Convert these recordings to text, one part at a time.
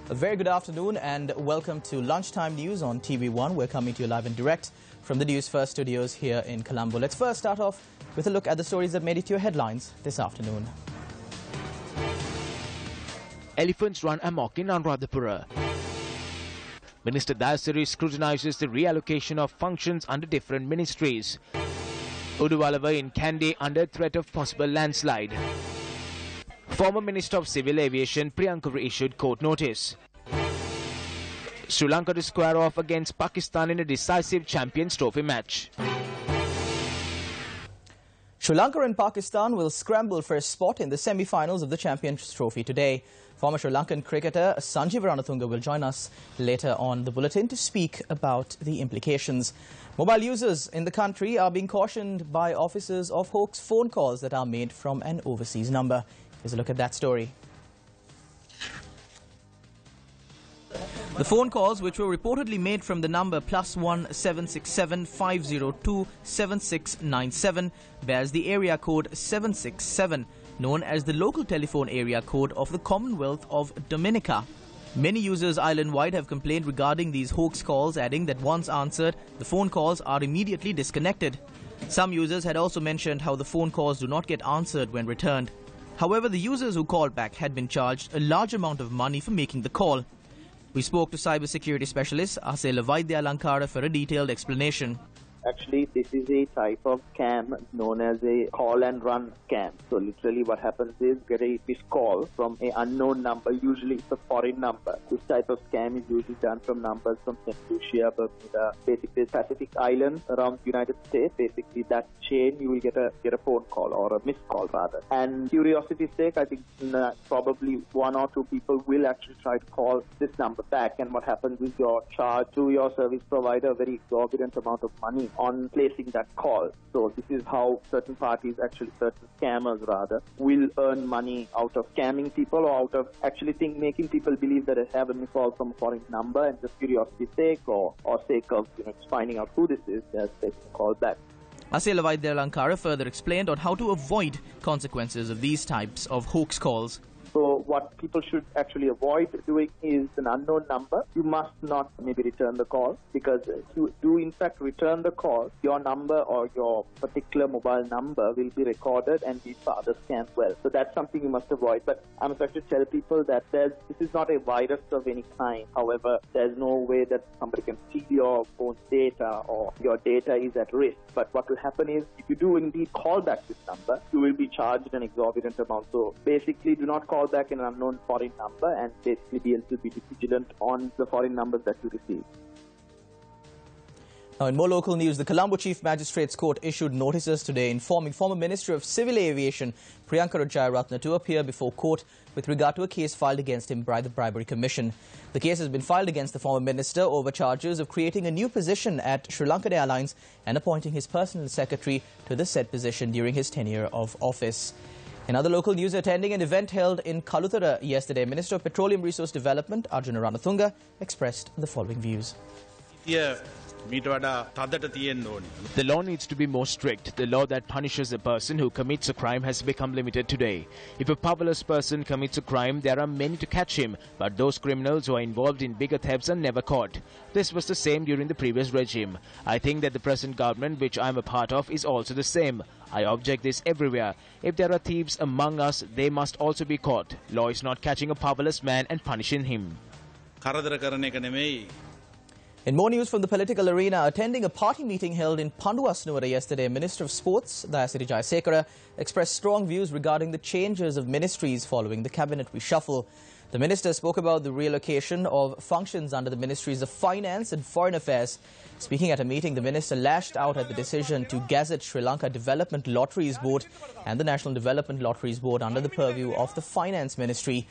A very good afternoon and welcome to Lunchtime News on TV1. We're coming to you live and direct from the Newsfirst studios here in Colombo. Let's first start off with a look at the stories that made it to your headlines this afternoon. Elephants run amok in Anuradhapura. Minister Dayasiri scrutinizes the reallocation of functions under different ministries. Uduvalava in Kandy under threat of possible landslide. Former Minister of Civil Aviation Priyanka issued court notice. Sri Lanka to square off against Pakistan in a decisive Champions Trophy match. Sri Lanka and Pakistan will scramble for a spot in the semi-finals of the Champions Trophy today. Former Sri Lankan cricketer Sanjeev Ranatunga will join us later on the Bulletin to speak about the implications. Mobile users in the country are being cautioned by officers of hoax phone calls that are made from an overseas number. Here's a look at that story. The phone calls, which were reportedly made from the number +1 767 502 7697, bears the area code 767, known as the local telephone area code of the Commonwealth of Dominica. Many users island-wide have complained regarding these hoax calls, adding that once answered, the phone calls are immediately disconnected. Some users had also mentioned how the phone calls do not get answered when returned. However, the users who called back had been charged a large amount of money for making the call. We spoke to cybersecurity specialist Lanka for a detailed explanation. Actually, this is a type of scam known as a call and run scam. So literally what happens is get a missed call from an unknown number, usually it's a foreign number. This type of scam is usually done from numbers from St. Lucia, Bermuda, basically Pacific Islands around the United States. Basically that chain you will get a phone call or a missed call rather. And curiosity's sake, I think probably one or two people will actually try to call this number back, and what happens is you're charged to your service provider a very exorbitant amount of money on placing that call. So this is how certain parties, actually certain scammers rather, will earn money out of scamming people or out of actually making people believe that they have a missed call from a foreign number, and just curiosity's sake or sake of finding out who this is, they're taking a call back. Lanka further explained on how to avoid consequences of these types of hoax calls. So what people should actually avoid doing is an unknown number. You must not maybe return the call, because if you do in fact return the call, your number or your particular mobile number will be recorded and be for other scams as well. So that's something you must avoid. But I must actually tell people that this is not a virus of any kind. However, there's no way that somebody can steal your phone data or your data is at risk. But what will happen is, if you do indeed call back this number, you will be charged an exorbitant amount. So basically, do not call back an unknown foreign number, and basically be able to be vigilant on the foreign numbers that you receive. Now, in more local news, the Colombo Chief Magistrates Court issued notices today informing former Minister of Civil Aviation Priyanka to appear before court with regard to a case filed against him by the Bribery Commission. The case has been filed against the former minister over charges of creating a new position at Sri Lankan Airlines and appointing his personal secretary to the said position during his tenure of office. In other local news, attending an event held in Kaluthara yesterday, Minister of Petroleum Resource Development Arjuna Ranatunga expressed the following views. The law needs to be more strict. The law that punishes a person who commits a crime has become limited today. If a powerless person commits a crime, there are many to catch him, but those criminals who are involved in bigger thefts are never caught. This was the same during the previous regime. I think that the present government, which I am a part of, is also the same. I object this everywhere. If there are thieves among us, they must also be caught. Law is not catching a powerless man and punishing him. In more news from the political arena, attending a party meeting held in Panduasnuwara yesterday, Minister of Sports Dayasiri expressed strong views regarding the changes of ministries following the cabinet reshuffle. The minister spoke about the reallocation of functions under the Ministries of Finance and Foreign Affairs. Speaking at a meeting, the minister lashed out at the decision to gazette Sri Lanka Development Lotteries Board and the National Development Lotteries Board under the purview of the Finance Ministry.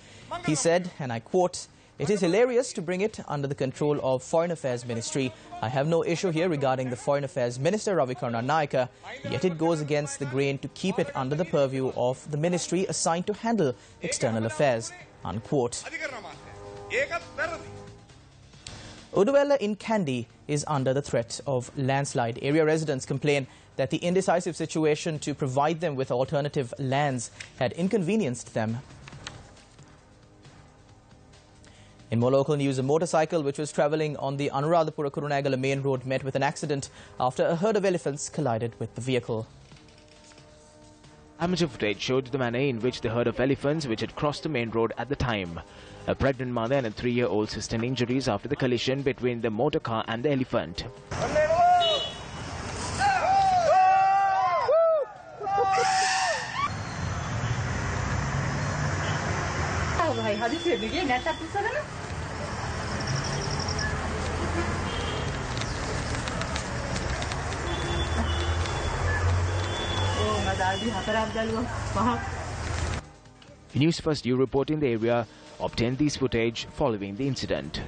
He said, and I quote, "It is hilarious to bring it under the control of Foreign Affairs Ministry. I have no issue here regarding the Foreign Affairs Minister Ravikarna Naika, yet it goes against the grain to keep it under the purview of the ministry assigned to handle external affairs." Unquote. Uduvalava in Kandy is under the threat of landslide. Area residents complain that the indecisive situation to provide them with alternative lands had inconvenienced them. In more local news, a motorcycle which was travelling on the Anuradhapura-Kurunegala main road met with an accident after a herd of elephants collided with the vehicle. Amateur footage showed the manner in which the herd of elephants which had crossed the main road at the time. A pregnant mother and a 3-year-old sustained injuries after the collision between the motor car and the elephant. Newsfirst report in the area obtained these footage following the incident.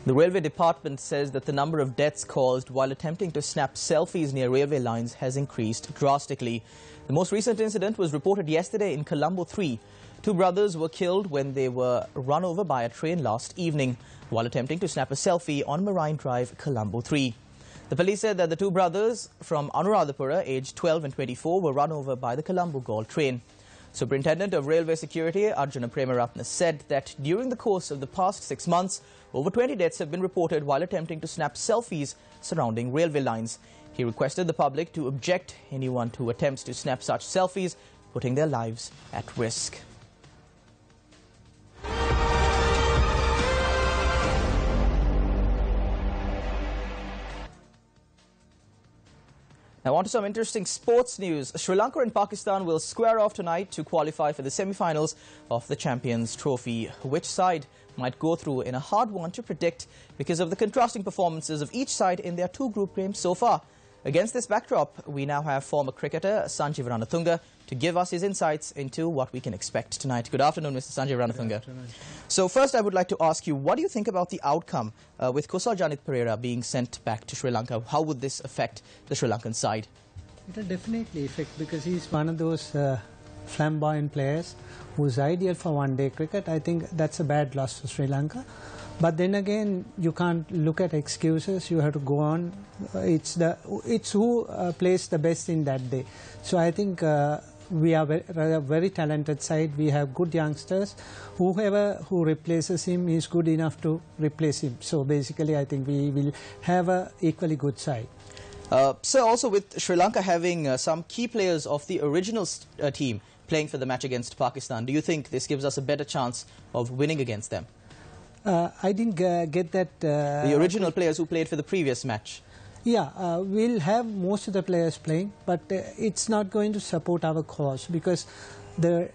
The Railway Department says that the number of deaths caused while attempting to snap selfies near railway lines has increased drastically. The most recent incident was reported yesterday in Colombo 3. Two brothers were killed when they were run over by a train last evening while attempting to snap a selfie on Marine Drive, Colombo 3. The police said that the two brothers from Anuradhapura, aged 12 and 24, were run over by the Colombo Gaul train. Superintendent of Railway Security, Arjuna Premaratna, said that during the course of the past 6 months, over 20 deaths have been reported while attempting to snap selfies surrounding railway lines. He requested the public to object anyone who attempts to snap such selfies, putting their lives at risk. Now on to some interesting sports news. Sri Lanka and Pakistan will square off tonight to qualify for the semi-finals of the Champions Trophy. Which side might go through in a hard one to predict because of the contrasting performances of each side in their two group games so far. Against this backdrop, we now have former cricketer Sanjeev Ranatunga to give us his insights into what we can expect tonight. Good afternoon, Mr. Sanjeev Ranatunga. Good afternoon. So first I would like to ask you, what do you think about the outcome with Kusal Janit Pereira being sent back to Sri Lanka? How would this affect the Sri Lankan side? It will definitely affect because he's one of those flamboyant players who's ideal for one-day cricket. I think that's a bad loss for Sri Lanka. But then again, you can't look at excuses. You have to go on. It's who plays the best in that day. So I think we are a very talented side. We have good youngsters. Whoever who replaces him is good enough to replace him. So basically, I think we will have an equally good side. So also with Sri Lanka having some key players of the original team playing for the match against Pakistan, do you think this gives us a better chance of winning against them? I didn't get that. The original players who played for the previous match. Yeah, we'll have most of the players playing, but it's not going to support our cause because the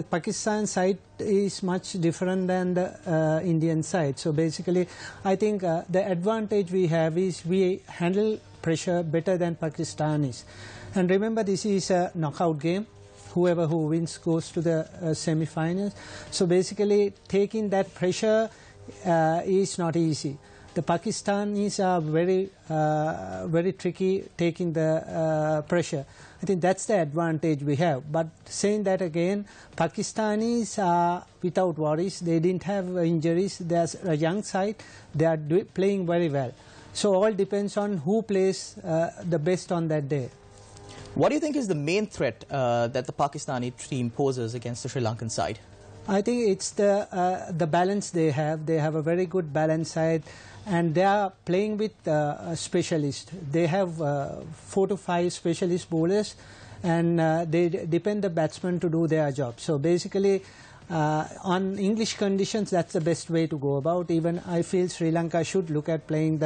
Pakistan side is much different than the Indian side. So basically, I think the advantage we have is we handle pressure better than Pakistanis. And remember, this is a knockout game. Whoever who wins goes to the semi-finals. So basically, taking that pressure is not easy. The Pakistanis are very tricky taking the pressure. I think that's the advantage we have. But saying that again, Pakistanis are without worries. They didn't have injuries. There's a young side. They are playing very well. So all depends on who plays the best on that day. What do you think is the main threat that the Pakistani team poses against the Sri Lankan side? I think it's the balance they have. They have a very good balance side, and they are playing with specialists. They have 4 to 5 specialist bowlers, and they depend the batsmen to do their job. So basically, on English conditions, that's the best way to go about. Even I feel Sri Lanka should look at playing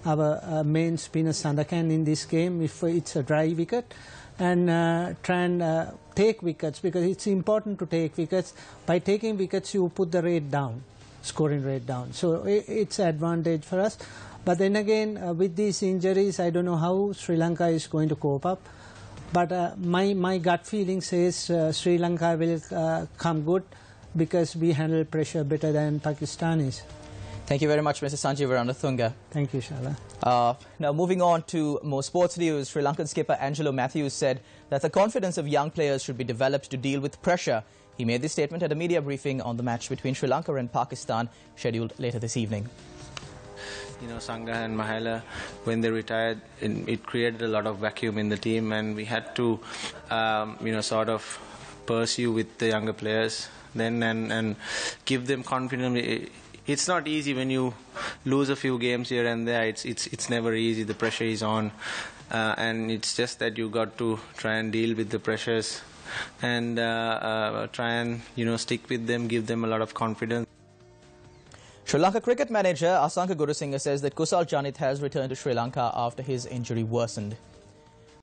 our main spinner Sandakan in this game if it's a dry wicket, and try and take wickets, because it's important to take wickets. By taking wickets, you put the rate down, scoring rate down. So it's an advantage for us. But then again, with these injuries, I don't know how Sri Lanka is going to cope up. But my gut feeling says Sri Lanka will come good because we handle pressure better than Pakistanis. Thank you very much, Mr. Sanjeev Ranatunga. Thank you, Shala. Now, moving on to more sports news, Sri Lankan skipper Angelo Matthews said that the confidence of young players should be developed to deal with pressure He made this statement at a media briefing on the match between Sri Lanka and Pakistan, scheduled later this evening. You know, Sangha and Mahela, when they retired, it created a lot of vacuum in the team, and we had to, sort of pursue with the younger players then and give them confidence. It's not easy when you lose a few games here and there. It's never easy. The pressure is on, and it's just that you got to try and deal with the pressures and try and stick with them, give them a lot of confidence. Sri Lanka cricket manager Asanka Gurusinghe says that Kusal Janit has returned to Sri Lanka after his injury worsened.